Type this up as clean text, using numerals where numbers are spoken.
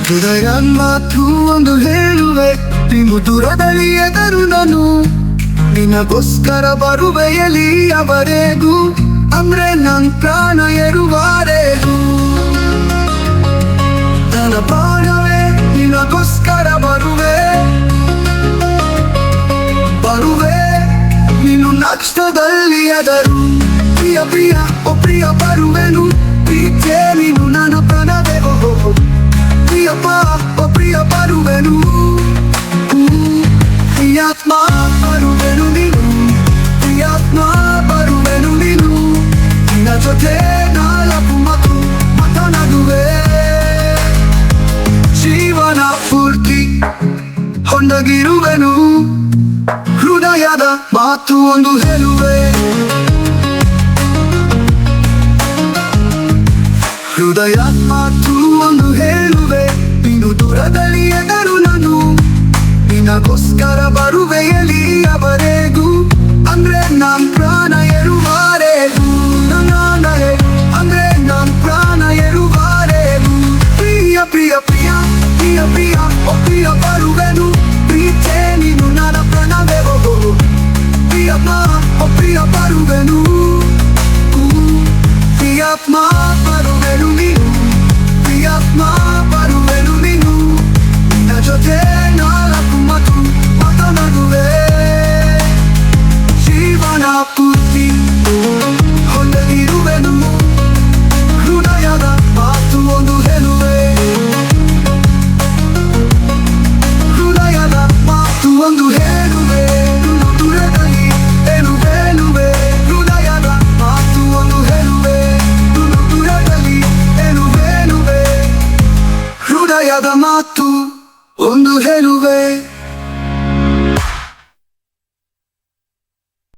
ಹೃದಯ ಮಾತು ಒಂದು ಹೇಳುವೆ, ನೀನು ದೂರದಲ್ಲಿ ಎದರು ನಾನು ನಿನಗೋಸ್ಕರ ಬರುವೆಯಲಿ ಅವರೆಗೂ, ಅಂದ್ರೆ ನನ್ ಪ್ರಾಣ ಎರುವರೆಗೂ. ನನ್ನ ಪ್ರಾಣವೇ ನಿನಗೋಸ್ಕರ ಬರುವೆ, ನೀನು ನಷ್ಟದಲ್ಲಿ ಎದರು. ಪ್ರಿಯ ಪ್ರಿಯ ಓ ಪ್ರಿಯ ಬರುವೆನು, ಪ್ರೀತಿಯೇ ನೀನು ನನ್ನ ಪ್ರಾಣವೇ. ಓಹೋ ಪ್ರಿಯಪ್ಪ ಓ ಪ್ರಿಯ ಬರುವೆನು, ಪ್ರಿಯಾತ್ಮ ಬರುವೆನು ನೀನು, ಪ್ರಿಯಾತ್ಮ ಬರುವೆನು ನೀನು. ನಿನ್ನ ಜೊತೆ ನಾಲ್ಕು ಮಾತು ಮಾತನಾಡುವೆ, ಜೀವನ ಪೂರ್ತಿ ಹೊಂದಗಿರುವೆನು. ಹೃದಯದ ಮಾತು ಒಂದು ಹೇಳುವೆ, ಹೃದಯ ಮಾತು ಒಂದು ಹೇಳುವೆ, ನೀನು ದೂರದಲ್ಲಿ ಎದರು ನಾನು ನಿನಗೋಸ್ಕರ ಬರುವೆಯಲಿ ಅವರೆಗೂ, ಅಂದ್ರೆ ನನ್ ಪ್ರಾಣ ಎರುವರೆಗೂ. ಅಂದ್ರೆ ನನ್ ಪ್ರಾಣ ಎರುವರೆಗೂ. ಪ್ರಿಯ ಪ್ರಿಯ ಪ್ರಿಯ ಪ್ರಿಯ ಪ್ರಿಯ ಓ ಪ್ರಿಯ ಬರುವೆನು, ಪ್ರೀತೆ ನೀನು ನನ್ನ ಪ್ರಾಣವೇ. ಪ್ರಿಯಪ್ಪ ಓ ಪ್ರಿಯ ಬರುವೆನು, ಪ್ರಿಯಾತ್ಮ ಬರುವೆನು ನೀನು, ಪ್ರಿಯಾತ್ಮ ಬರುವೆನು ನೀನು. ನಿನ್ನ ಜೊತೆ ನಾಲ್ಕು ಮಾತು ಮಾತನಾಡುವೆ, ಜೀವನ ಪೂರ್ತಿ ಹೊಂದಲಿರುವೆನು. ಹೃದಯದ ಮಾತು ಒಂದು ಹೇಳುವೆ, ಹೃದಯದ ಮಾತು ಒಂದು ಹೇಳುವೆ, ದೂರದಲ್ಲಿ ಏನು ಹೇಳುವೆ. ಹೃದಯದ ಮಾತು ಒಂದು ಹೇಳುವೆ, ದೂರದಲ್ಲಿ ಏನು ಹೇಳುವೆ. ಹೃದಯದ ಮಾತು ಒಂದು ಹೇಳುವೆ.